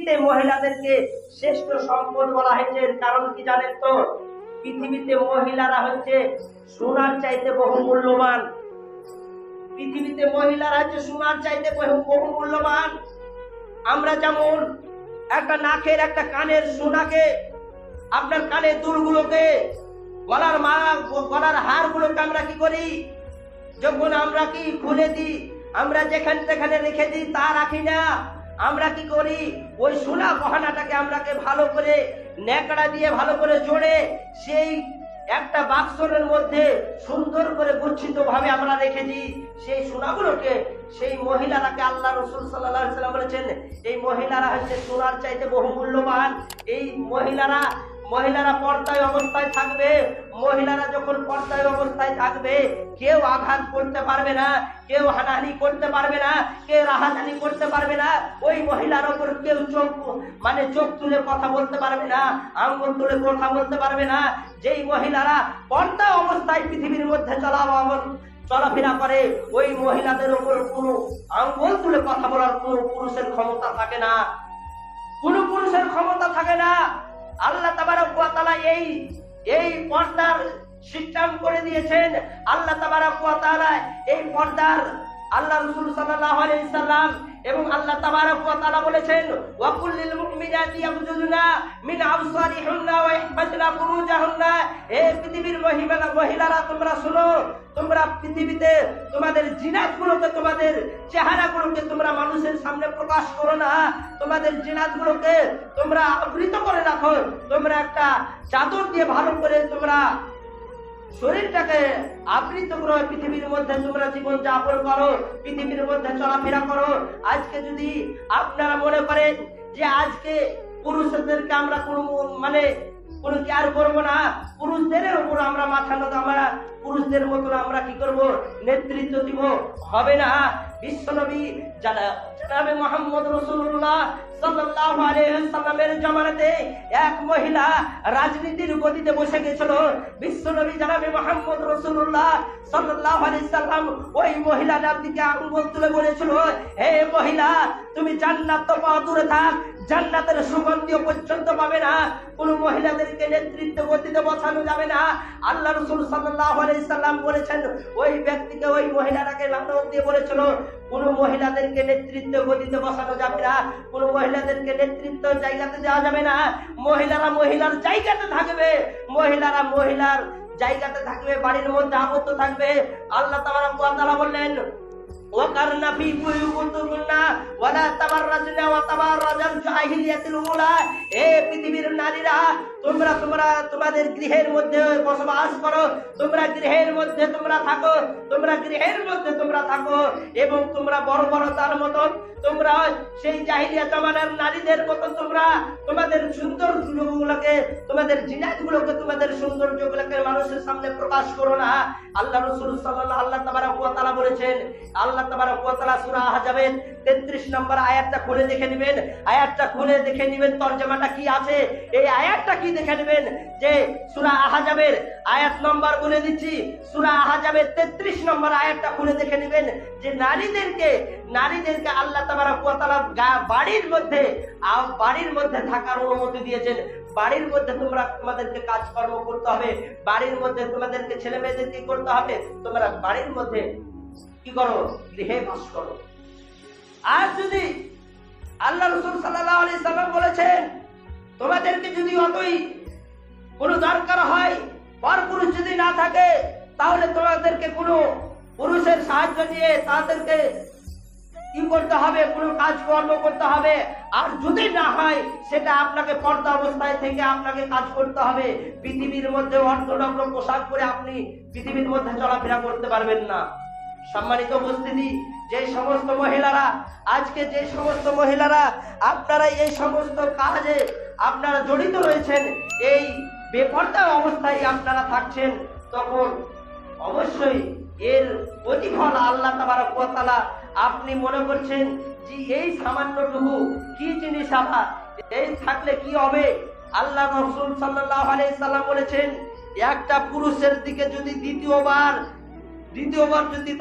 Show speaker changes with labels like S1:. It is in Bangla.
S1: পৃথিবীতে মহিলাদেরকে শ্রেষ্ঠ সম্পদ বলা হয়েছে। কারণ কি জানেন তো? পৃথিবীতে মহিলারা হচ্ছে সোনার চাইতে বহু মূল্যবান। পৃথিবীতে মহিলারা হচ্ছে সোনার চাইতে বহু মূল্যবান। আমরা যেমন একটা নাকের একটা কানের সোনাকে, আপনার কানের দুলগুলোকে, গলার হারগুলোকে আমরা কি করি, যখন আমরা কি খুলে দিই, আমরা যেখানে রেখে দিই তা রাখি না। আমরা কি করি, ওই সোনা গহনাটাকে আমরাকে ভালো করে ন্যাকড়া দিয়ে ভালো করে জোড়ে সেই একটা বাক্সের মধ্যে সুন্দর করে গচ্ছিত ভাবে আমরা রেখে দিই। সেই সোনাগুলোকে সেই মহিলারাকে আল্লাহ রাসূল সাল্লাল্লাহু আলাইহি ওয়াসাল্লাম বলেছেন, এই মহিলারা হচ্ছে সোনার চাইতে বহু মূল্যবান। এই মহিলারা পর্দায় অবস্থায় থাকবে। মহিলারা যখন পর্দায় অবস্থায় থাকবে, কেউ আঘাত করতে পারবে না, কেউ হানাহানি করতে পারবে না, কেউ রাহাজানি করতে পারবে না। ওই মহিলার ওপর কেউ চোখ তুলে কথা বলতে পারবে না, আঙ্গুল তুলে কথা বলতে পারবে না। যেই মহিলারা পর্দা অবস্থায় পৃথিবীর মধ্যে চলাফেরা করে, ওই মহিলাদের ওপর কোনো আঙ্গুল তুলে কথা বলার কোনো পুরুষের ক্ষমতা থাকে না, কোনো পুরুষের ক্ষমতা থাকে না। আল্লাহ তাবারক ওয়া তাআলা এই পর্দার সিস্টেম করে দিয়েছেন। আল্লাহ তাবারক ওয়া তাআলা এই পর্দার আল্লাহ রাসূল সাল্লাল্লাহু আলাইহি সাল্লাম এবং আল্লাহ তাবারক ওয়া তাআলা বলেছেন, ওয়া কুল্লিল মুমিনাতি ইয়াগযুদুনা মিন আবসারিহিন্না ওয়া ইহফাজনা ফুরুজাহুন্না। এই পৃথিবীর মহিলারা তোমরা শুনো, তোমরা পৃথিবীতে তোমাদের জিনাতগুলোকে, তোমাদের চেহারাগুলোকে তোমরা মানুষের সামনে প্রকাশ করো না। তোমাদের জিনাতগুলোকে তোমরা আবৃত করে রাখো। তোমরা একটা চাদর দিয়ে ভালো করে তোমরা শরীরটাকে আবৃত করো। পৃথিবীর মধ্যে তোমরা জীবন যাপন করো, পৃথিবীর মধ্যে চলাফেরা করো। আজকে যদি আপনারা মনে করেন যে আজকে পুরুষদেরকে আমরা কোনো কেয়ার করবো না, পুরুষদের উপর আমরা মাথা নত, আমরা পুরুষদের মতন আমরা কি করব, নেতৃত্ব দিব, হবে না। বিশ্বনবী জনাবে মুহাম্মদ রাসূলুল্লাহ সাল্লাল্লাহু আলাইহি ওয়াসাল্লামের জামানাতে এক মহিলা রাজনীতির গদিতে বসে গেছিল। বিশ্বনবী জনাবে মুহাম্মদ রাসূলুল্লাহ সাল্লাল্লাহু আলাইহি ওয়াসাল্লাম ওই মহিলাটার দিকে আঙ্গুল তুলে বলেছিল, হে মহিলা, তুমি জান্নাত তো পাওয়া দূরে থাক, জান্নাতের সুগন্ধিও পর্যন্ত পাবে না। কোন মহিলাদেরকে নেতৃত্ব গদিতে বসানো যাবে না। আল্লাহ রাসূল সাল্লাল্লাহু আলাইহি ওয়াসাল্লাম বলেছেন, ওই ব্যক্তিকে, ওই মহিলাটাকে লানত দিয়ে বলেছিল, কোন মহিলাদেরকে নেতৃত্ব গদিতে বসানো যাবে না, কোন মহিলাদেরকে নেতৃত্ব জায়গাতে দেওয়া যাবে না। মহিলারা মহিলার জায়গাতে থাকবে, মহিলারা মহিলার জায়গাতে থাকবে, বাড়ির মধ্যে আবদ্ধ থাকবে। আল্লাহ তাবারক ওয়া তাআলা বললেন, ওয়াকারনা ফি বুয়ুতিকুন্না ওয়ালা তাবাররাজনা ওয়া তাবাররাজাল জাহিলিয়াতিল উলা। হে পৃথিবীর নারীরা, তোমরা তোমাদের গৃহের মধ্যে বসবাস করো, তোমরা গৃহের মধ্যে তোমরা থাকো, তোমরা গৃহের মধ্যে তোমরা থাকো এবং তোমরা বর্বরতার মতন, তোমরা সেই জাহিলিয়া জামানার নারীদের মতন তোমরা তোমাদের সৌন্দর্যগুলোকে, তোমাদের জিনাতগুলোকে, তোমাদের সৌন্দর্যগুলোকে মানুষের সামনে প্রকাশ করো না। আল্লাহ রাসূল আল্লাহ তাবারক ওয়া তাআলা বলেছেন, আল্লাহ তাবারক ওয়া তাআলা সূরা আহজাবের 33 নম্বর আয়াতটা খুলে দেখে নেবেন, আয়াতটা খুলে দেখে নেবেন তরজমাটা কি আছে, এই আয়াতটা কি দেখে নেবেন। যে সূরা আহজাবের আয়াত নম্বর বলে দিচ্ছি, সূরা আহজাবের 33 নম্বর আয়াতটা খুলে দেখে নেবেন যে নারীদেরকে আল্লাহ তাবারক ওয়া তাআলা বাড়ির মধ্যে থাকার অনুমতি দিয়েছেন। বাড়ির মধ্যে তোমাদেরকে কাজকর্ম করতে হবে, বাড়ির মধ্যে তোমাদেরকে ছেলে মেয়েদের কি করতে হবে, তোমরা বাড়ির মধ্যে কি করো, গৃহে বাস করো। আর যদি আল্লাহ রাসূল সাল্লাল্লাহু আলাইহি সাল্লাম বলেছেন, তোমাদেরকে যদি অতই কোনো দরকার হয়, পরপুরুষ যদি না থাকে, তাহলে তোমাদেরকে কোনো পুরুষের সাহায্য নিয়ে তাদেরকে কি করতে হবে, কোনো কাজকর্ম করতে হবে। আর যদি না হয়, সেটা আপনাকে পর্দা অবস্থায় থেকে আপনাকে কাজ করতে হবে। পৃথিবীর মধ্যে অর্ধনগ্ন পোশাক পরে আপনি পৃথিবীর মধ্যে চলাফেরা করতে পারবেন না। সম্মানিত উপস্থিতি, যে সমস্ত মহিলারা আপনারা এই সমস্ত কাজে আপনারা জড়িত রয়েছেন, এই বেপর্দা অবস্থায় আপনারা থাকছেন, তখন অবশ্যই এর প্রতিফল আল্লাহ তাবারক ওয়া তাআলা, আপনি মনে করছেন যে এই সামান্যটুকু কি জিনিস, আবার এই থাকলে কি হবে। আল্লাহ রাসূল সাল্লাল্লাহু আলাইহি সাল্লাম বলেছেন, একটা পুরুষের দিকে যদি দ্বিতীয়বার যদি